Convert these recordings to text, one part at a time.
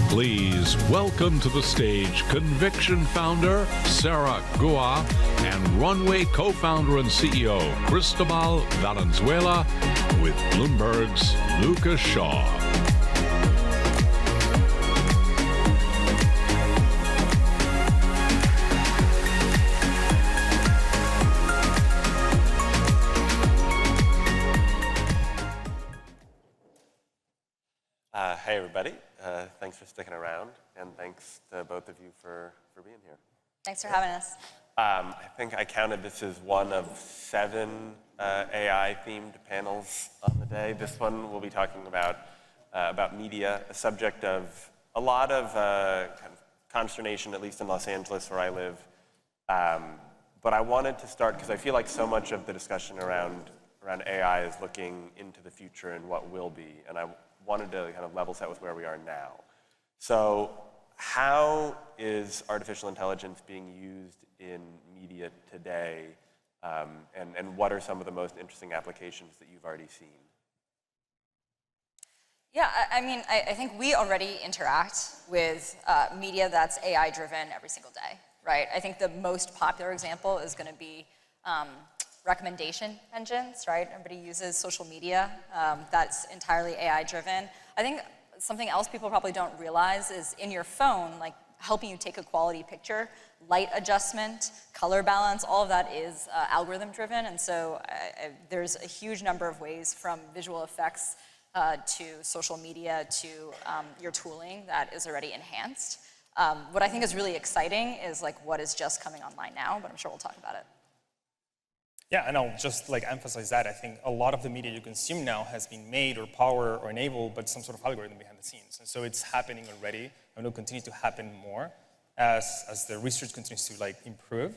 Please welcome to the stage Conviction founder Sarah Gua and Runway co-founder and CEO Cristóbal Valenzuela with Bloomberg's Lucas Shaw. Hey, everybody. Thanks for sticking around, and thanks to both of you for being here. Thanks for having us. I think I counted this as one of 7 AI-themed panels on the day. This one we'll be talking about media, a subject of a lot of kind of consternation, at least in Los Angeles, where I live. But I wanted to start because I feel like so much of the discussion around AI is looking into the future and what will be, and I wanted to kind of level set with where we are now. So how is artificial intelligence being used in media today, and what are some of the most interesting applications that you've already seen? Yeah, I mean, I think we already interact with media that's AI-driven every single day, right? I think the most popular example is going to be recommendation engines, right? Everybody uses social media that's entirely AI-driven. I think something else people probably don't realize is in your phone, like helping you take a quality picture, light adjustment, color balance, all of that is algorithm-driven. And so there's a huge number of ways from visual effects to social media to your tooling that is already enhanced. What I think is really exciting is like what is just coming online now, but I'm sure we'll talk about it. Yeah, and I'll just emphasize that. I think a lot of the media you consume now has been made or powered or enabled by some sort of algorithm behind the scenes. And so it's happening already, and will continue to happen more as the research continues to improve.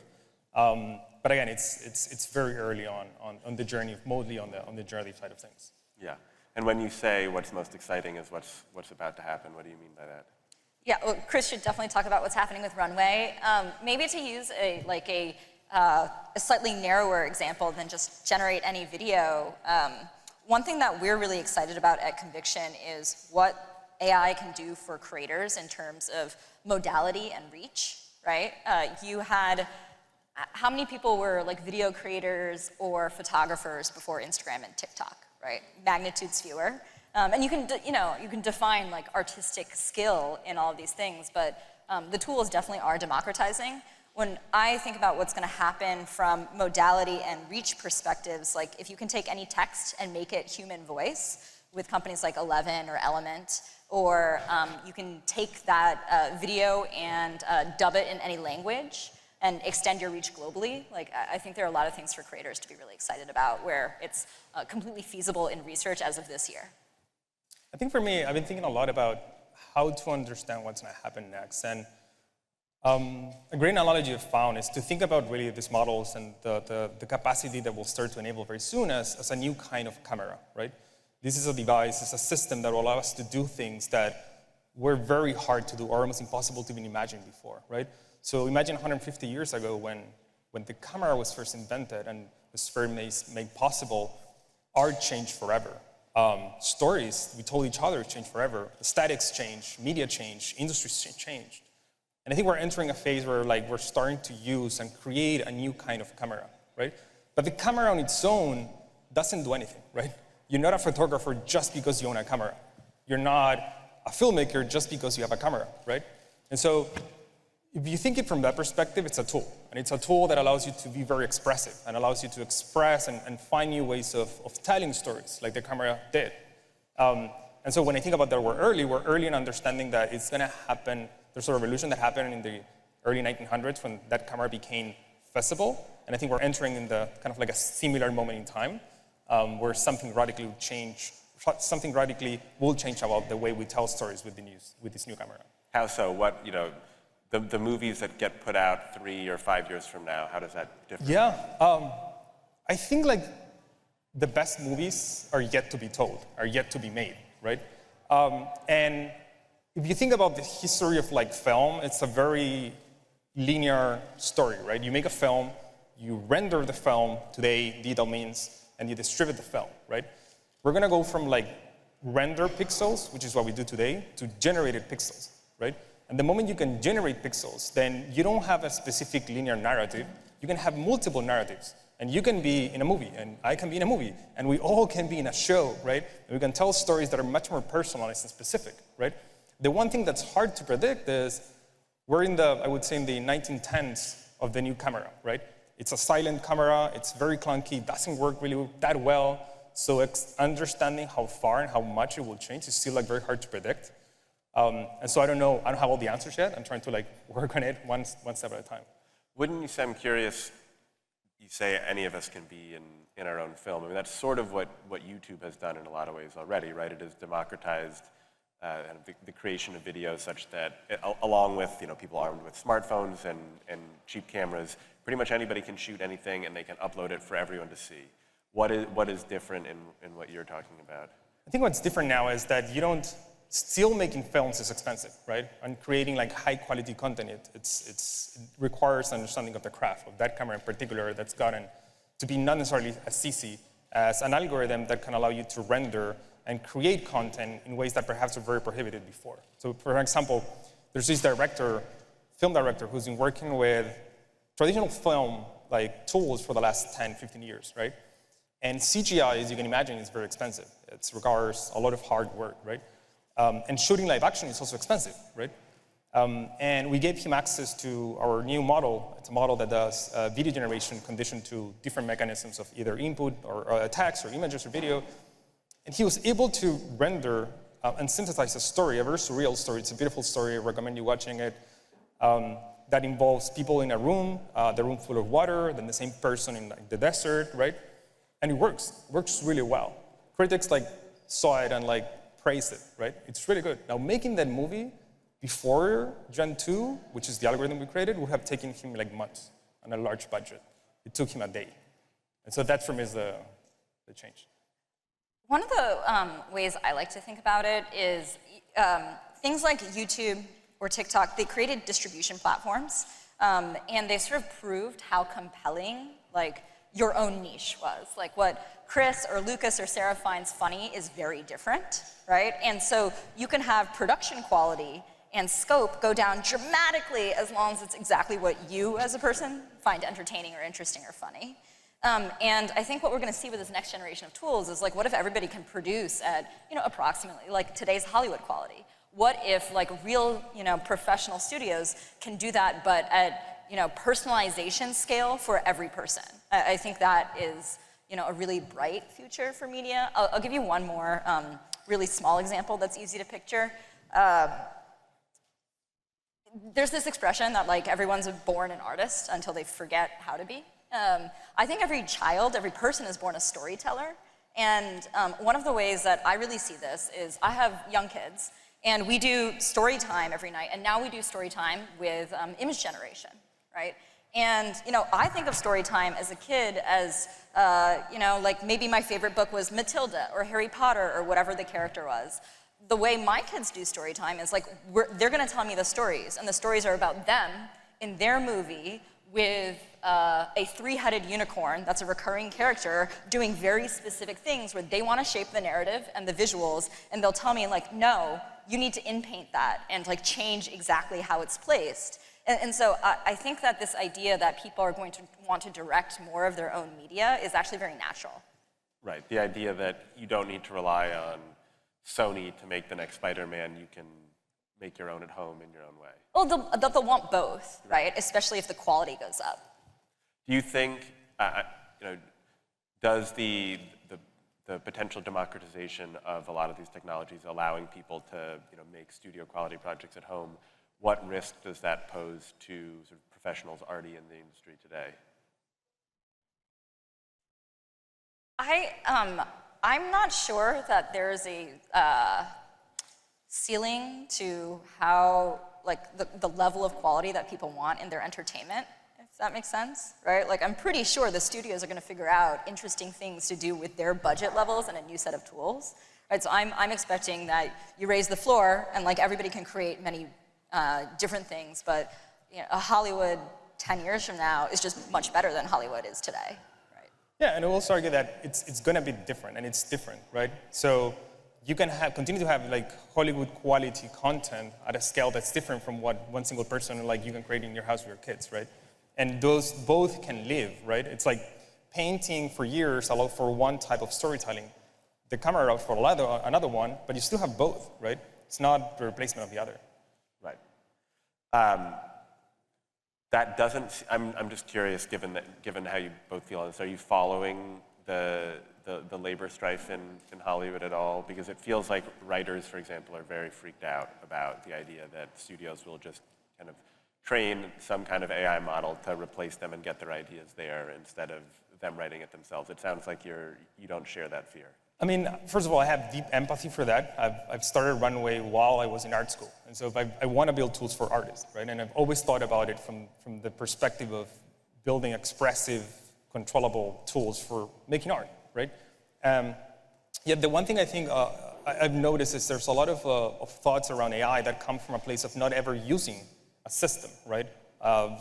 But again, it's very early on the journey, mostly on the generative side of things. Yeah, and when you say what's most exciting is what's about to happen, what do you mean by that? Yeah, well, Chris should definitely talk about what's happening with Runway. Maybe to use a slightly narrower example than just generate any video, one thing that we're really excited about at Conviction is what AI can do for creators in terms of modality and reach, right? How many people were video creators or photographers before Instagram and TikTok, right? Magnitudes fewer. And you can define artistic skill in all of these things, but the tools definitely are democratizing. When I think about what's going to happen from modality and reach perspectives, like if you can take any text and make it human voice with companies like 11 or Element, or you can take that video and dub it in any language and extend your reach globally, I think there are a lot of things for creators to be really excited about where it's completely feasible in research as of this year. I think for me, I've been thinking a lot about how to understand what's going to happen next. And a great analogy I've found is to think about really these models and the capacity that we'll start to enable very soon as a new kind of camera, right? This is a device, it's a system that will allow us to do things that were very hard to do or almost impossible to even imagine before, right? So imagine 150 years ago when the camera was first invented and was first made possible, art changed forever. Stories we told each other changed forever. Aesthetics changed, media changed, industries changed. And I think we're entering a phase where we're starting to use and create a new kind of camera, right? But the camera on its own doesn't do anything, right? You're not a photographer just because you own a camera. You're not a filmmaker just because you have a camera, right? And so if you think it from that perspective, it's a tool. And it's a tool that allows you to be very expressive and allows you to express and find new ways of telling stories like the camera did. And so when I think about that, we're early in understanding that it's going to happen. There's a revolution that happened in the early 1900s when that camera became feasible. And I think we're entering in the kind of a similar moment in time where something radically will change about the way we tell stories with this new camera. How so? What, the movies that get put out 3 or 5 years from now, how does that differ? Yeah, I think the best movies are yet to be told, are yet to be made, right? And if you think about the history of film, it's a very linear story, right? You make a film, you render the film today, digital means, and you distribute the film, right? We're going to go from render pixels, which is what we do today, to generated pixels. right? And the moment you can generate pixels, then you don't have a specific linear narrative. You can have multiple narratives. And you can be in a movie, and I can be in a movie, and we all can be in a show, right? And we can tell stories that are much more personalized and specific, right? The one thing that's hard to predict is we're in the, I would say, in the 1910s of the new camera, right? It's a silent camera, it's very clunky, doesn't work really that well. So understanding how far and how much it will change is still like very hard to predict. And so I don't know, I don't have all the answers yet. I'm trying to like work on it one step at a time. Wouldn't you say, I'm curious, you say any of us can be in our own film. I mean, that's sort of what YouTube has done in a lot of ways already, right? It has democratized the creation of video such that, along with people armed with smartphones and cheap cameras, pretty much anybody can shoot anything and they can upload it for everyone to see. What is different in what you're talking about? I think what's different now is that you don't, still making films is expensive, right? And creating like high quality content, it requires understanding of the craft, of that camera in particular that's gotten to be not necessarily as easy as an algorithm that can allow you to render and create content in ways that perhaps were very prohibited before. So for example, there's this film director, who's been working with traditional film like tools for the last 10, 15 years, right? And CGI, as you can imagine, is very expensive. It requires a lot of hard work, right? And shooting live action is also expensive, right? And we gave him access to our new model. It's a model that does video generation conditioned to different mechanisms of either input or text or images or video. And he was able to render and synthesize a story, a very surreal story. It's a beautiful story. I recommend you watching it. That involves people in a room, the room full of water, then the same person in like, the desert, right? And it works really well. Critics like saw it and like praised it, right? It's really good. Now making that movie before Gen 2, which is the algorithm we created, would have taken him like months on a large budget. It took him a day. And so that for me is the change. One of the ways I like to think about it is things like YouTube or TikTok, they created distribution platforms, and they sort of proved how compelling like your own niche was. Like what Chris or Lucas or Sarah finds funny is very different, right? And so you can have production quality and scope go down dramatically as long as it's exactly what you as a person find entertaining or interesting or funny. And I think what we're going to see with this next generation of tools is like, what if everybody can produce at, approximately like today's Hollywood quality? What if like real, professional studios can do that, but at, personalization scale for every person? I think that is, a really bright future for media. I'll give you one more really small example that's easy to picture. There's this expression that like everyone's born an artist until they forget how to be. I think every child, every person is born a storyteller. And one of the ways that I really see this is I have young kids, and we do story time every night. And now we do story time with image generation, right? And I think of story time as a kid as, like maybe my favorite book was Matilda or Harry Potter or whatever the character was. The way my kids do story time is like they're going to tell me the stories, and the stories are about them in their movie with a three-headed unicorn that's a recurring character doing very specific things where they want to shape the narrative and the visuals, and they'll tell me like, no, you need to in-paint that and like change exactly how it's placed. And so I think that this idea that people are going to want to direct more of their own media is actually very natural. Right, the idea that you don't need to rely on Sony to make the next Spider-Man, you can make your own at home in your own way. Well, they'll want both, right? Especially if the quality goes up. Do you think, does the potential democratization of a lot of these technologies allowing people to make studio quality projects at home, what risk does that pose to sort of professionals already in the industry today? I'm not sure that there's a ceiling to how, like, the level of quality that people want in their entertainment, if that makes sense, right? Like, I'm pretty sure the studios are going to figure out interesting things to do with their budget levels and a new set of tools, right? So I'm expecting that you raise the floor and, like, everybody can create many different things, but a Hollywood 10 years from now is just much better than Hollywood is today. Yeah, and I will also argue that it's going to be different, and it's different, right? So you can continue to have like Hollywood quality content at a scale that's different from what one single person like you can create in your house with your kids, right? And those both can live, right? It's like painting for years allowed for one type of storytelling, the camera for another one, but you still have both, right? It's not the replacement of the other. Right. That doesn't. I'm just curious, given how you both feel on this. Are you following the labor strife in Hollywood at all? Because it feels like writers, for example, are very freaked out about the idea that studios will just kind of train some kind of AI model to replace them and get their ideas there instead of them writing it themselves. It sounds like you don't share that fear. I mean, first of all, I have deep empathy for that. I've started Runway while I was in art school. And so I want to build tools for artists, right? And I've always thought about it from the perspective of building expressive, controllable tools for making art, right? Yet the one thing I think I've noticed is there's a lot of thoughts around AI that come from a place of not ever using a system, right?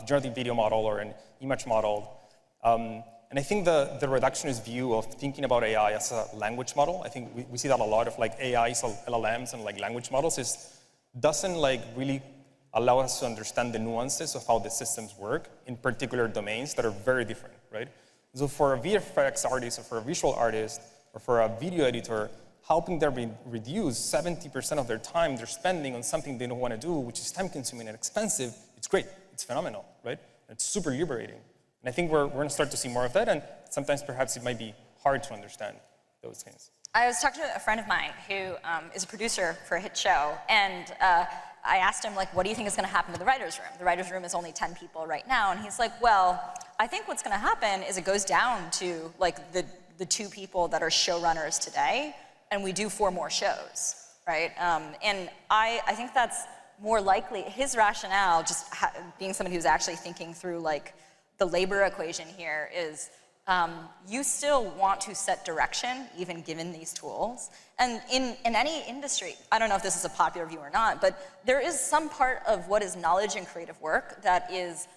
Generative video model or an image model. And I think the reductionist view of thinking about AI as a language model, I think we see that a lot of like AIs, LLMs, and like language models doesn't like really allow us to understand the nuances of how the systems work in particular domains that are very different, right? So for a VFX artist or for a visual artist or for a video editor, helping them reduce 70% of their time they're spending on something they don't want to do, which is time-consuming and expensive, it's great, it's phenomenal, right? It's super liberating. And I think we're going to start to see more of that, and sometimes perhaps it might be hard to understand those things. I was talking to a friend of mine who is a producer for a hit show, and I asked him, like, what do you think is going to happen to the writer's room? The writer's room is only 10 people right now, and he's like, well, I think what's going to happen is it goes down to, like, the 2 people that are showrunners today, and we do 4 more shows, right? And I think that's more likely. His rationale, just being somebody who's actually thinking through, like, the labor equation here is you still want to set direction, even given these tools. And in any industry, I don't know if this is a popular view or not, but there is some part of what is knowledge and creative work that is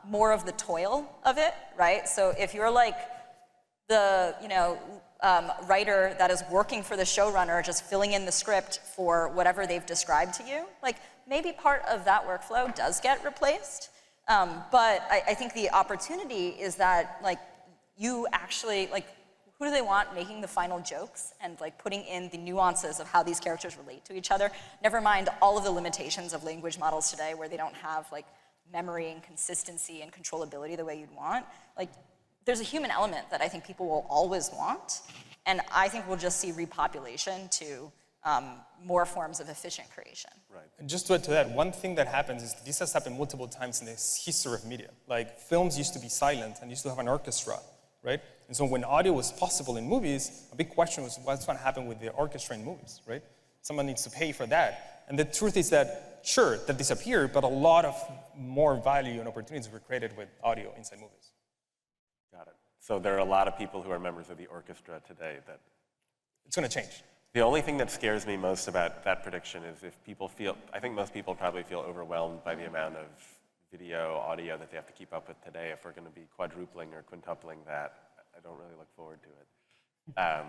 more of the toil of it, right? So if you're like the writer that is working for the showrunner, just filling in the script for whatever they've described to you, like maybe part of that workflow does get replaced. But I think the opportunity is that, like, you actually, like, who do they want making the final jokes and, like, putting in the nuances of how these characters relate to each other? Never mind all of the limitations of language models today where they don't have, like, memory and consistency and controllability the way you'd want. Like, there's a human element that I think people will always want, and I think we'll just see repopulation to more forms of efficient creation. Right. And just to add to that, one thing that happens is this has happened multiple times in the history of media. Like, films used to be silent and used to have an orchestra, right? And so when audio was possible in movies, a big question was what's going to happen with the orchestra in movies, right? Someone needs to pay for that. And the truth is that, sure, that disappeared, but a lot of more value and opportunities were created with audio inside movies. Got it. So there are a lot of people who are members of the orchestra today that... It's going to change. The only thing that scares me most about that prediction is if people feel, I think most people probably feel overwhelmed by the amount of video, audio that they have to keep up with today. If we're going to be quadrupling or quintupling that, I don't really look forward to it.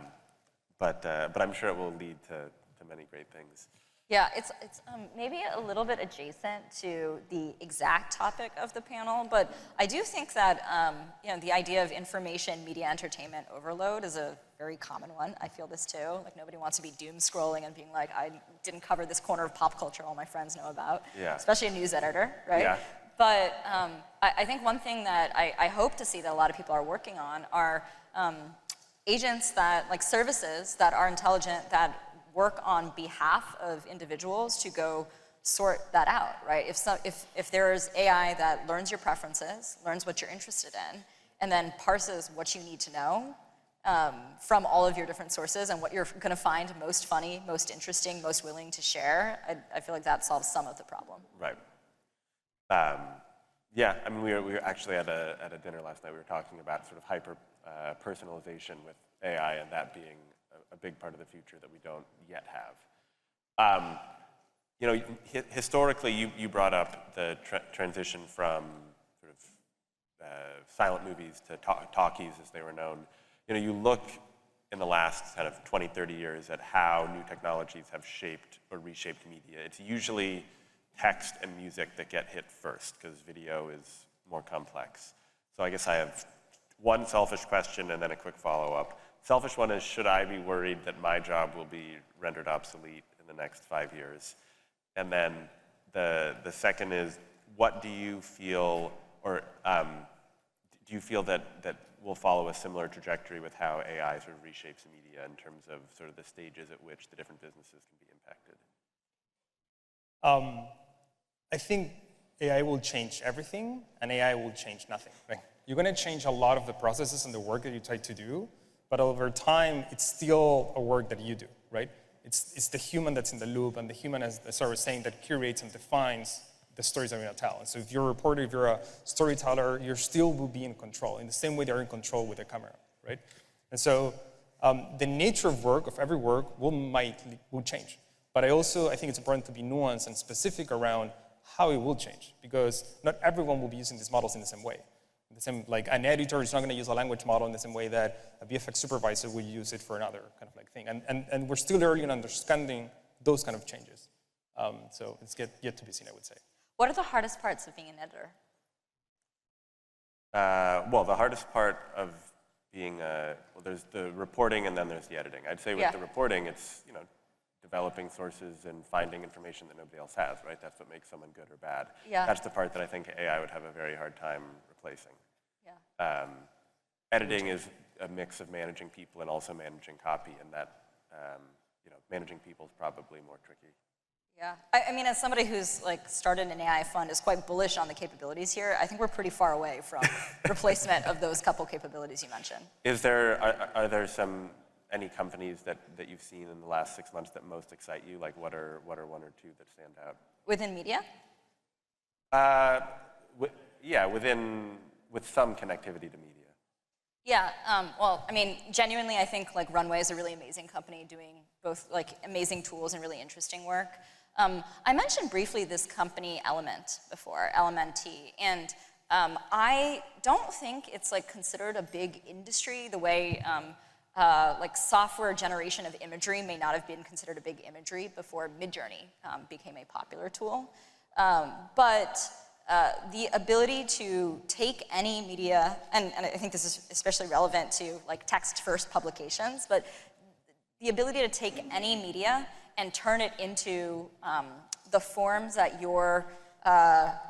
But I'm sure it will lead to many great things. Yeah, it's maybe a little bit adjacent to the exact topic of the panel, but I do think that the idea of information, media, entertainment overload is a very common one. I feel this too. Like, nobody wants to be doom scrolling and being like, I didn't cover this corner of pop culture all my friends know about. Yeah. Especially a news editor, right? Yeah. But I think one thing that I hope to see that a lot of people are working on are agents that, like, services that are intelligent, that work on behalf of individuals to go sort that out, right? If there's AI that learns your preferences, learns what you're interested in, and then parses what you need to know from all of your different sources and what you're going to find most funny, most interesting, most willing to share, I feel like that solves some of the problem. Right. Yeah, I mean, we were actually at a dinner last night. We were talking about sort of hyper personalization with AI and that being a big part of the future that we don't yet have. Historically, you brought up the transition from sort of silent movies to talkies, as they were known. You look in the last kind of 20, 30 years at how new technologies have shaped or reshaped media. It's usually text and music that get hit first, because video is more complex. So I guess I have one selfish question and then a quick follow-up. Selfish one is, should I be worried that my job will be rendered obsolete in the next 5 years? And then the second is, what do you feel, or do you feel that we'll follow a similar trajectory with how AI sort of reshapes media in terms of sort of the stages at which the different businesses can be impacted? I think AI will change everything, and AI will change nothing. Right? You're going to change a lot of the processes and the work that you try to do, but over time, it's still a work that you do, right? It's the human that's in the loop, and the human, as Sarah was saying, that curates and defines the stories I'm going to tell. And so if you're a reporter, if you're a storyteller, you still will be in control, in the same way they're in control with a camera, right? And so the nature of work, of every work, will change. But I think it's important to be nuanced and specific around how it will change, because not everyone will be using these models in the same way. The same, like an editor is not going to use a language model in the same way that a VFX supervisor will use it for another kind of like thing. And we're still early in understanding those kind of changes. So it's yet to be seen, I would say. What are the hardest parts of being an editor? Well, the hardest part of being well, there's the reporting and then there's the editing. I'd say with the reporting, it's developing sources and finding information that nobody else has, right? That's what makes someone good or bad. Yeah. That's the part that I think AI would have a very hard time replacing. Yeah. Editing is a mix of managing people and also managing copy, and that managing people is probably more tricky. Yeah, I mean, as somebody who's like started an AI fund, is quite bullish on the capabilities here. I think we're pretty far away from replacement of those couple capabilities you mentioned. Are there any companies that you've seen in the last 6 months that most excite you? Like, what are one or two that stand out? Within media? With some connectivity to media. Yeah, well, I mean, genuinely, I think like Runway is a really amazing company doing both like amazing tools and really interesting work. I mentioned briefly this company Element before, LMNT, and I don't think it's like considered a big industry the way like software generation of imagery may not have been considered a big imagery before Midjourney became a popular tool. But the ability to take any media, and I think this is especially relevant to like text-first publications, but the ability to take any media and turn it into the forms that your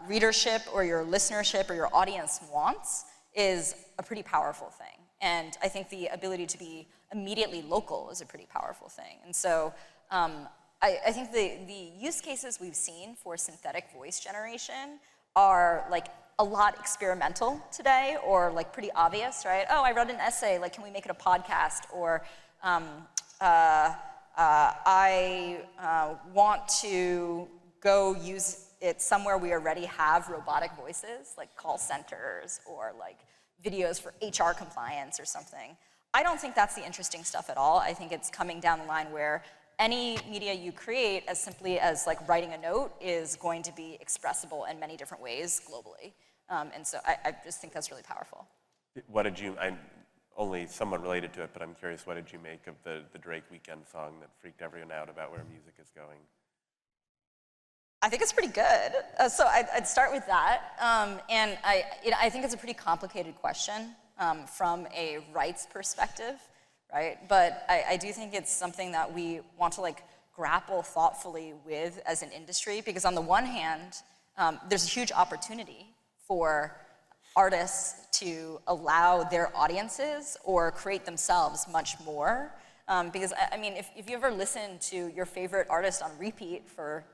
readership or your listenership or your audience wants is a pretty powerful thing. And I think the ability to be immediately local is a pretty powerful thing. And so I think the use cases we've seen for synthetic voice generation are like a lot experimental today, or like pretty obvious, right? Oh, I wrote an essay, like can we make it a podcast? Or I want to go use it somewhere we already have robotic voices, like call centers or like videos for HR compliance or something. I don't think that's the interesting stuff at all. I think it's coming down the line where any media you create as simply as like writing a note is going to be expressible in many different ways globally. And so I just think that's really powerful. What did you, only somewhat related to it, but I'm curious, what did you make of the Drake Weekend song that freaked everyone out about where music is going? I think it's pretty good. So I'd start with that. And I think it's a pretty complicated question from a rights perspective, right? But I do think it's something that we want to like grapple thoughtfully with as an industry, because on the one hand, there's a huge opportunity for artists to allow their audiences or create themselves much more. Because I mean, if you ever listen to your favorite artist on repeat for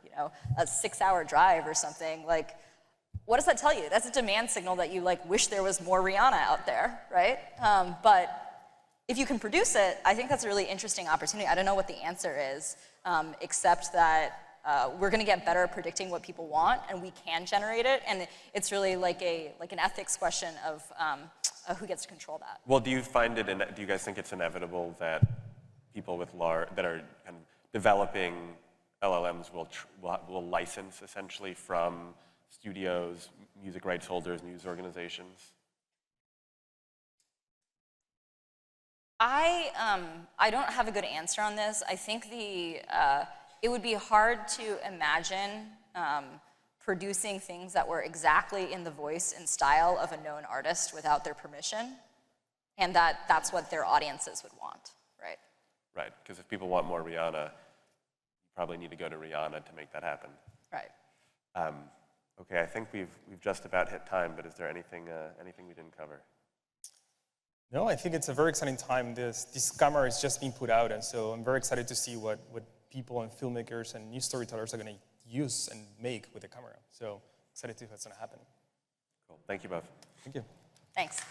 a 6-hour drive or something, like, what does that tell you? That's a demand signal that you like wish there was more Rihanna out there, right? But if you can produce it, I think that's a really interesting opportunity. I don't know what the answer is, except that we're going to get better at predicting what people want, and we can generate it. And it's really like an ethics question of who gets to control that. Well, do you find it? Do you guys think it's inevitable that people that are kind of developing LLMs will license essentially from studios, music rights holders, news organizations? I don't have a good answer on this. I think it would be hard to imagine producing things that were exactly in the voice and style of a known artist without their permission, and that's what their audiences would want, right? Right, because if people want more Rihanna, you probably need to go to Rihanna to make that happen. Right. Okay, I think we've just about hit time, but is there anything we didn't cover? No, I think it's a very exciting time. This camera is just being put out, and so I'm very excited to see what people and filmmakers and new storytellers are going to use and make with the camera. So excited to see what's going to happen. Cool. Thank you both. Thank you. Thanks.